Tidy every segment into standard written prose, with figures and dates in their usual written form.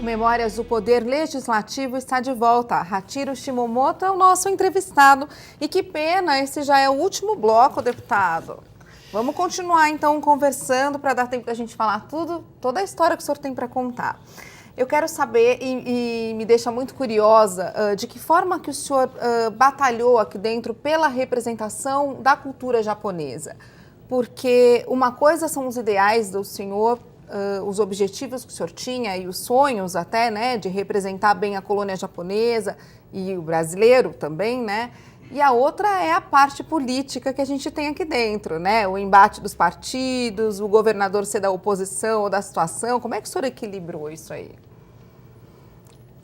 Memórias do Poder Legislativo está de volta. Hachiro Shimomoto é o nosso entrevistado. E que pena, esse já é o último bloco, deputado. Vamos continuar, então, conversando para dar tempo da gente falar toda a história que o senhor tem para contar. Eu quero saber, e me deixa muito curiosa, de que forma que o senhor batalhou aqui dentro pela representação da cultura japonesa. Porque uma coisa são os ideais do senhor, os objetivos que o senhor tinha e os sonhos até, né, de representar bem a colônia japonesa e o brasileiro também, né? E a outra é a parte política que a gente tem aqui dentro, né? O embate dos partidos, o governador ser da oposição ou da situação. Como é que o senhor equilibrou isso aí?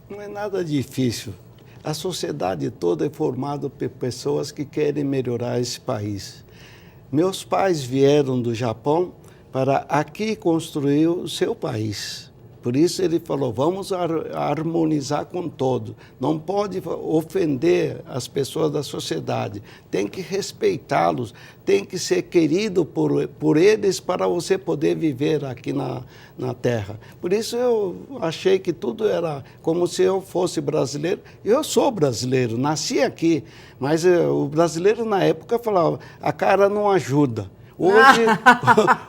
Não é nada difícil. A sociedade toda é formada por pessoas que querem melhorar esse país. Meus pais vieram do Japão para aqui construir o seu país. Por isso ele falou, vamos harmonizar com todo. Não pode ofender as pessoas da sociedade. Tem que respeitá-los, tem que ser querido por eles para você poder viver aqui na terra. Por isso eu achei que tudo era como se eu fosse brasileiro. Eu sou brasileiro, nasci aqui, mas o brasileiro na época falava, a cara não ajuda.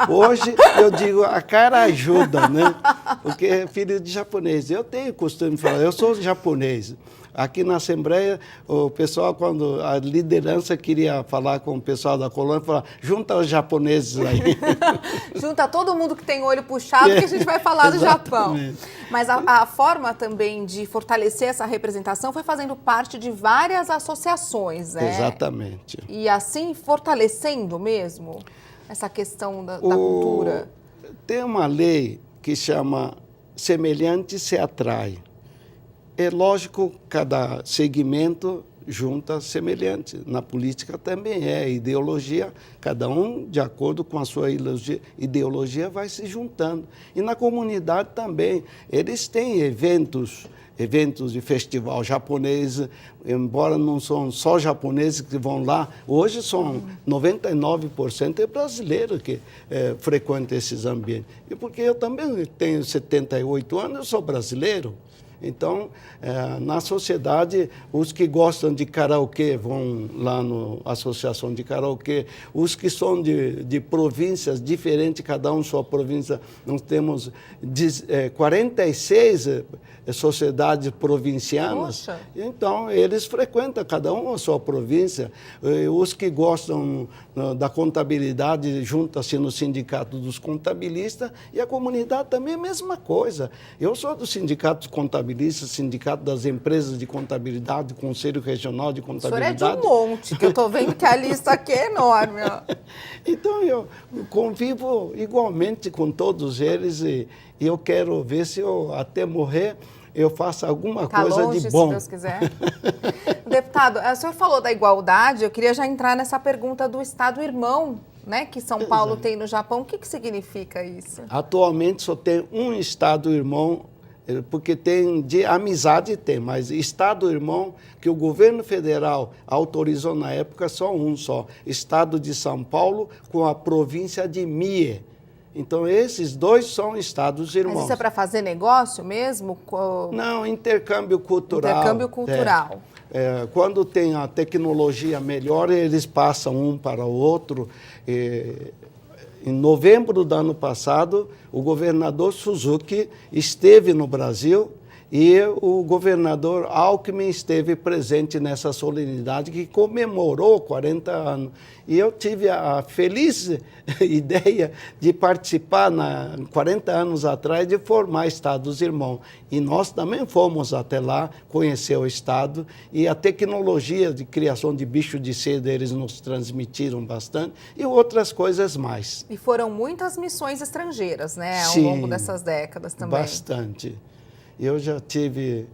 Hoje eu digo, a cara ajuda, né? Porque é filho de japonês. Eu tenho costume de falar, eu sou japonês. Aqui na Assembleia, o pessoal, quando a liderança queria falar com o pessoal da colônia, falava, junta os japoneses aí. Junta todo mundo que tem olho puxado que a gente vai falar do Japão. Mas a forma também de fortalecer essa representação foi fazendo parte de várias associações, né? Exatamente. E assim fortalecendo mesmo essa questão da cultura. Tem uma lei que chama semelhante se atrai. É lógico, cada segmento junta semelhante. Na política também é ideologia, cada um de acordo com a sua ideologia vai se juntando. E na comunidade também, eles têm eventos de festival japonês, embora não são só japoneses que vão lá, hoje são 99% é brasileiro que frequenta esses ambientes. E porque eu também tenho 78 anos, eu sou brasileiro. Então, na sociedade, os que gostam de karaokê vão lá na associação de karaokê, os que são de províncias diferentes, cada um sua província, nós temos 46 sociedades provincianas. Poxa. Então, eles frequentam cada um a sua província. Os que gostam da contabilidade, juntam-se no sindicato dos contabilistas, e a comunidade também é a mesma coisa. Eu sou do sindicato dos contabilistas, Sindicato das Empresas de Contabilidade, Conselho Regional de Contabilidade. O senhor é de um monte, que eu estou vendo que a lista aqui é enorme. Ó. Então, eu convivo igualmente com todos eles e eu quero ver se eu, até morrer, eu faço alguma coisa longe, de bom. Se Deus quiser. Deputado, o senhor falou da igualdade, eu queria já entrar nessa pergunta do Estado-irmão, né, que São Paulo tem no Japão. O que significa isso? Atualmente só tem um Estado-irmão, porque tem de amizade, mas Estado-irmão que o governo federal autorizou na época só um só, Estado de São Paulo com a província de Mie. Então esses dois são estados-irmãos. Mas isso é para fazer negócio mesmo? Não, intercâmbio cultural. Intercâmbio cultural. Quando tem a tecnologia melhor, eles passam um para o outro. Em novembro do ano passado, o governador Suzuki esteve no Brasil e o governador Alckmin esteve presente nessa solenidade que comemorou 40 anos. E eu tive a feliz ideia de participar, 40 anos atrás, de formar Estados-irmãos. E nós também fomos até lá conhecer o Estado e a tecnologia de criação de bicho de seda eles nos transmitiram bastante e outras coisas mais. E foram muitas missões estrangeiras, né, ao Sim, longo dessas décadas também. Bastante. Eu já tive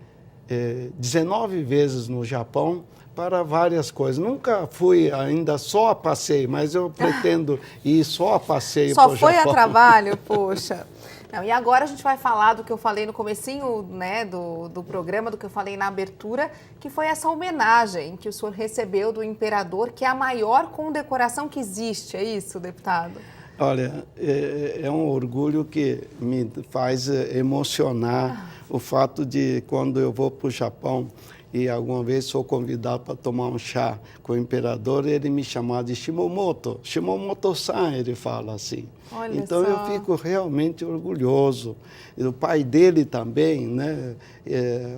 19 vezes no Japão para várias coisas. Nunca fui ainda só a passeio, mas eu pretendo ir só a passeio para o Japão. Só foi a trabalho? Poxa. Não, e agora a gente vai falar do que eu falei no comecinho, né, do programa, do que eu falei na abertura, que foi essa homenagem que o senhor recebeu do imperador, que é a maior condecoração que existe, é isso, deputado? Olha, é um orgulho que me faz emocionar o fato de quando eu vou para o Japão e alguma vez sou convidado para tomar um chá com o imperador, ele me chama de Shimomoto, Shimomoto-san, ele fala assim. Olha então só. eu fico realmente orgulhoso. E o pai dele também, né,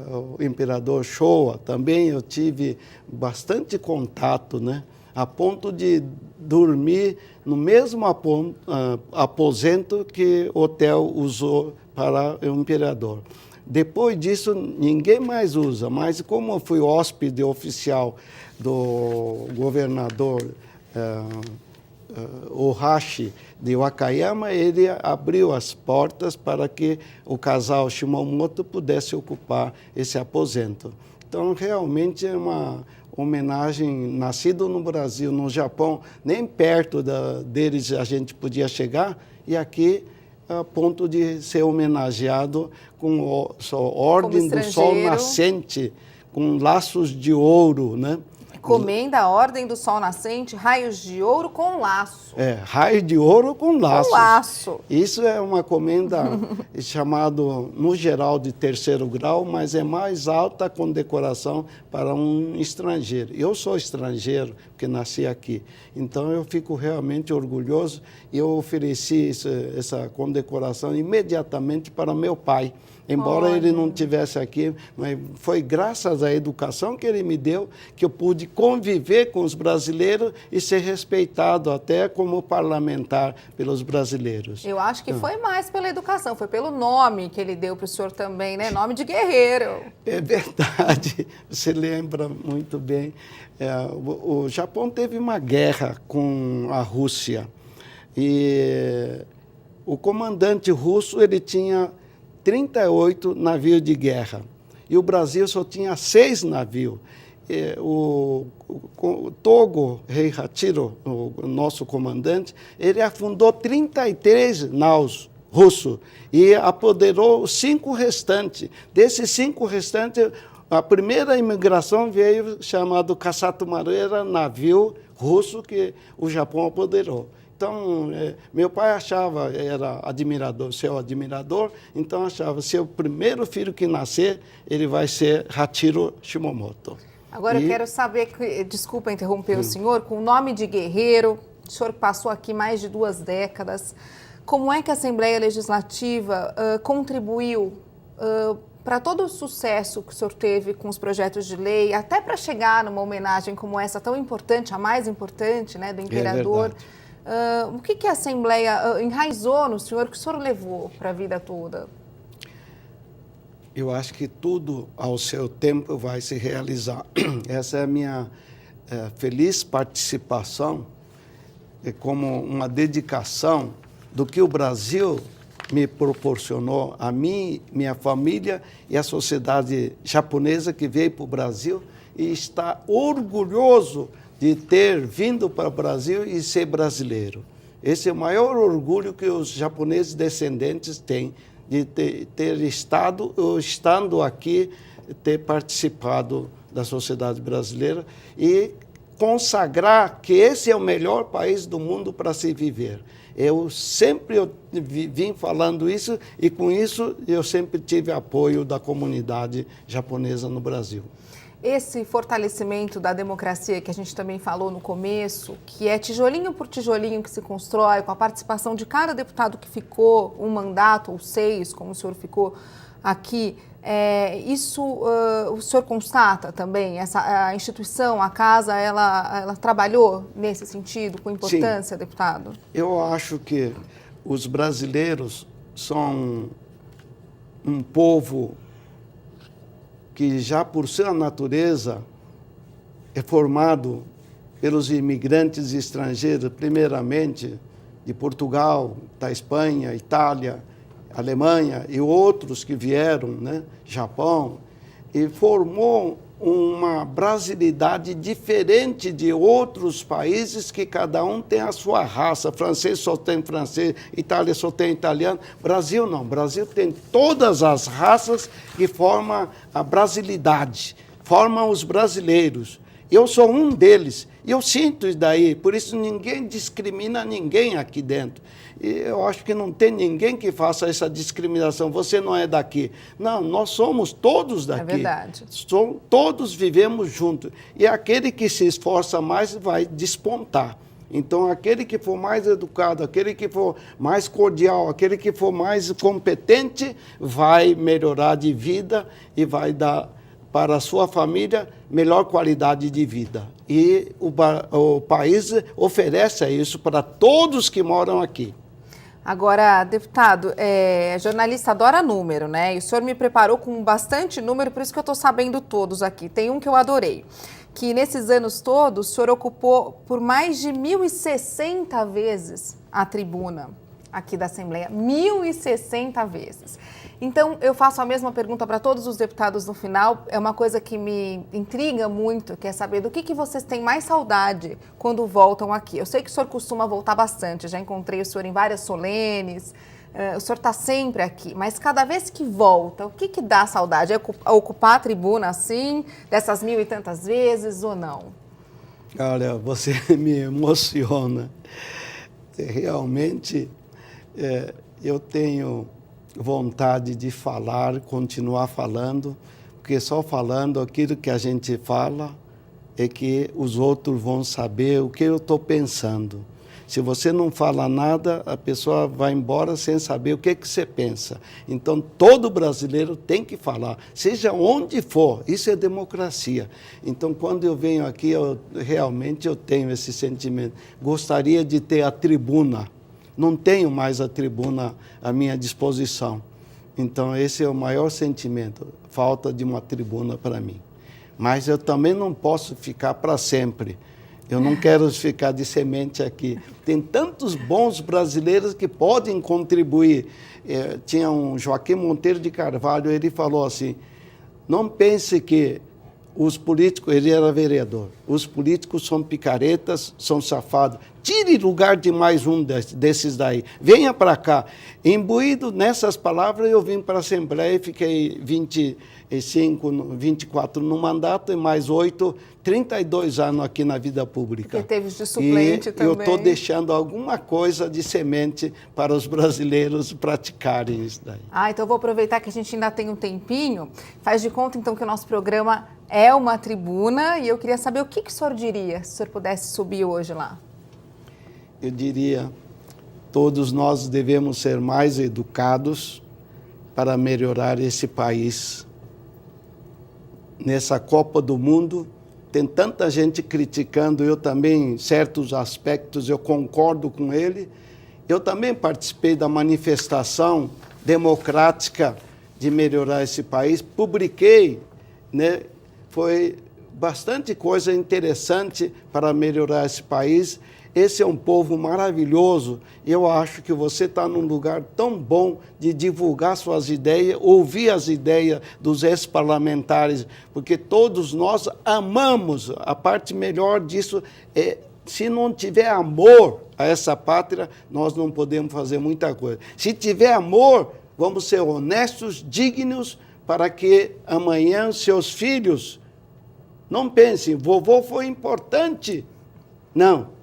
o imperador Showa, também eu tive bastante contato, né, a ponto de dormir no mesmo aposento que o hotel usou para o imperador. Depois disso, ninguém mais usa, mas como eu fui hóspede oficial do governador Ohashi de Wakayama, ele abriu as portas para que o casal Shimomoto pudesse ocupar esse aposento. Então, realmente é uma homenagem, nascido no Brasil, no Japão, nem perto deles a gente podia chegar, e aqui a ponto de ser homenageado com a Ordem do Sol Nascente, com laços de ouro, né? Comenda a Ordem do Sol Nascente, raios de ouro com laço. Raio de ouro com laço. Com laço. Isso é uma comenda chamado, no geral, de 3º grau, mas é mais alta a condecoração para um estrangeiro. Eu sou estrangeiro, porque nasci aqui. Então, eu fico realmente orgulhoso e eu ofereci essa condecoração imediatamente para meu pai. Embora ele não estivesse aqui, mas foi graças à educação que ele me deu que eu pude conviver com os brasileiros e ser respeitado até como parlamentar pelos brasileiros. Eu acho que foi mais pela educação, foi pelo nome que ele deu para o senhor também, né? Nome de guerreiro. É verdade, você lembra muito bem. O Japão teve uma guerra com a Rússia e o comandante russo ele tinha 38 navios de guerra. E o Brasil só tinha 6 navios. O Togo, rei Hachiro, o nosso comandante, ele afundou 33 naus russos e apoderou os 5 restantes. Desses 5 restantes, a primeira imigração veio chamado Kasatomaru, navio russo que o Japão apoderou. Então, meu pai achava, era admirador, seu admirador, então achava, se o primeiro filho que nascer, ele vai ser Hachiro Shimomoto. Agora eu quero saber, desculpa interromper o senhor, com o nome de guerreiro, o senhor passou aqui mais de 2 décadas, como é que a Assembleia Legislativa contribuiu para todo o sucesso que o senhor teve com os projetos de lei, até para chegar numa homenagem como essa tão importante, a mais importante, né, do imperador? É verdade. O que a Assembleia enraizou no senhor, que o senhor levou para a vida toda? Eu acho que tudo ao seu tempo vai se realizar. Essa é a minha feliz participação, como uma dedicação do que o Brasil me proporcionou, a mim, minha família e a sociedade japonesa que veio para o Brasil e está orgulhoso de ter vindo para o Brasil e ser brasileiro. Esse é o maior orgulho que os japoneses descendentes têm, de ter estado, ou estando aqui, ter participado da sociedade brasileira e consagrar que esse é o melhor país do mundo para se viver. Eu sempre vim falando isso e, com isso, eu sempre tive apoio da comunidade japonesa no Brasil. Esse fortalecimento da democracia que a gente também falou no começo, que é tijolinho por tijolinho que se constrói, com a participação de cada deputado que ficou um mandato, ou 6, como o senhor ficou aqui, isso o senhor constata também? A instituição, a casa, ela trabalhou nesse sentido, com importância, Sim. deputado? Eu acho que os brasileiros são um povo que já por sua natureza é formado pelos imigrantes estrangeiros, primeiramente de Portugal, da Espanha, Itália, Alemanha e outros que vieram, né, Japão, e formou uma brasilidade diferente de outros países que cada um tem a sua raça. Francês só tem francês, Itália só tem italiano. Brasil não. Brasil tem todas as raças que formam a brasilidade, formam os brasileiros. Eu sou um deles Eu sinto isso daí, por isso ninguém discrimina ninguém aqui dentro. E eu acho que não tem ninguém que faça essa discriminação. Você não é daqui. Não, nós somos todos daqui. É verdade. Todos vivemos juntos. E aquele que se esforça mais vai despontar. Então, aquele que for mais educado, aquele que for mais cordial, aquele que for mais competente, vai melhorar de vida e vai dar para a sua família melhor qualidade de vida. E o país oferece isso para todos que moram aqui. Agora, deputado, jornalista adora número, né? E o senhor me preparou com bastante número, por isso que eu estou sabendo todos aqui. Tem um que eu adorei, que nesses anos todos o senhor ocupou por mais de 1.060 vezes a tribuna aqui da Assembleia. 1.060 vezes. Então, eu faço a mesma pergunta para todos os deputados no final. É uma coisa que me intriga muito, que é saber do que vocês têm mais saudade quando voltam aqui. Eu sei que o senhor costuma voltar bastante, já encontrei o senhor em várias solenes, o senhor está sempre aqui, mas cada vez que volta, o que dá saudade? É ocupar a tribuna assim, dessas 1.000 e tantas vezes ou não? Olha, você me emociona. Realmente, eu tenho vontade de falar, continuar falando, porque só falando aquilo que a gente fala é que os outros vão saber o que eu estou pensando. Se você não fala nada, a pessoa vai embora sem saber o que você pensa. Então, todo brasileiro tem que falar, seja onde for, isso é democracia. Então, quando eu venho aqui, realmente eu tenho esse sentimento. Gostaria de ter a tribuna. Não tenho mais a tribuna à minha disposição. Então, esse é o maior sentimento, falta de uma tribuna para mim. Mas eu também não posso ficar para sempre. Eu não quero ficar de semente aqui. Tem tantos bons brasileiros que podem contribuir. Tinha um Joaquim Monteiro de Carvalho, ele falou assim, não pense que os políticos, ele era vereador, os políticos são picaretas, são safados. Tire lugar de mais um desses daí. Venha para cá. Imbuído nessas palavras, eu vim para a Assembleia e fiquei 24 no mandato e mais 8, 32 anos aqui na vida pública. Porque teve de suplente também. Eu estou deixando alguma coisa de semente para os brasileiros praticarem isso daí. Então eu vou aproveitar que a gente ainda tem um tempinho. Faz de conta, então, que o nosso programa é uma tribuna e eu queria saber o que o senhor diria se o senhor pudesse subir hoje lá. Eu diria, todos nós devemos ser mais educados para melhorar esse país. Nessa Copa do Mundo, tem tanta gente criticando, eu também, em certos aspectos, eu concordo com ele. Eu também participei da manifestação democrática de melhorar esse país, publiquei, né? Foi bastante coisa interessante para melhorar esse país. Esse é um povo maravilhoso. Eu acho que você está num lugar tão bom de divulgar suas ideias, ouvir as ideias dos ex-parlamentares, porque todos nós amamos. A parte melhor disso é, se não tiver amor a essa pátria, nós não podemos fazer muita coisa. Se tiver amor, vamos ser honestos, dignos, para que amanhã seus filhos não pensem, vovô foi importante. Não.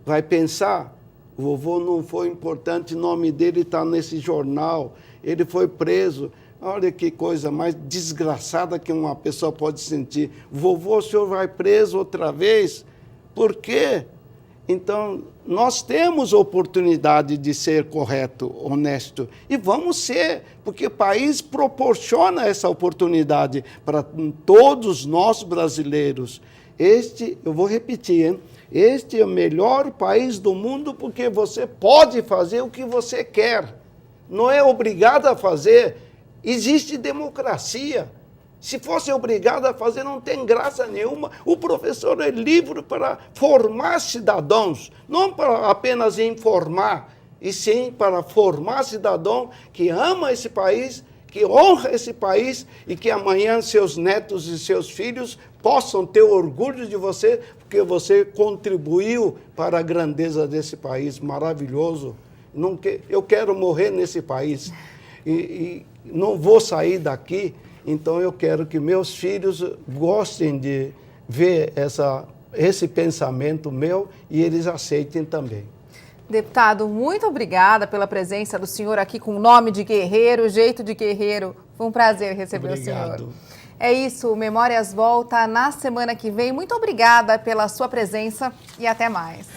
Vai pensar, o vovô não foi importante, o nome dele está nesse jornal, ele foi preso. Olha que coisa mais desgraçada que uma pessoa pode sentir. Vovô, o senhor vai preso outra vez? Por quê? Então, nós temos oportunidade de ser correto, honesto, e vamos ser, porque o país proporciona essa oportunidade para todos nós brasileiros. Eu vou repetir, hein? Este é o melhor país do mundo porque você pode fazer o que você quer. Não é obrigado a fazer. Existe democracia. Se fosse obrigado a fazer, não tem graça nenhuma. O professor é livre para formar cidadãos, não para apenas informar, e sim para formar cidadão que ama esse país, que honra esse país e que amanhã seus netos e seus filhos possam ter orgulho de você, porque você contribuiu para a grandeza desse país maravilhoso. Eu quero morrer nesse país e não vou sair daqui, então eu quero que meus filhos gostem de ver esse pensamento meu e eles aceitem também. Deputado, muito obrigada pela presença do senhor aqui com o nome de guerreiro, jeito de guerreiro. Foi um prazer receber o senhor. É isso, o Memórias volta na semana que vem. Muito obrigada pela sua presença e até mais.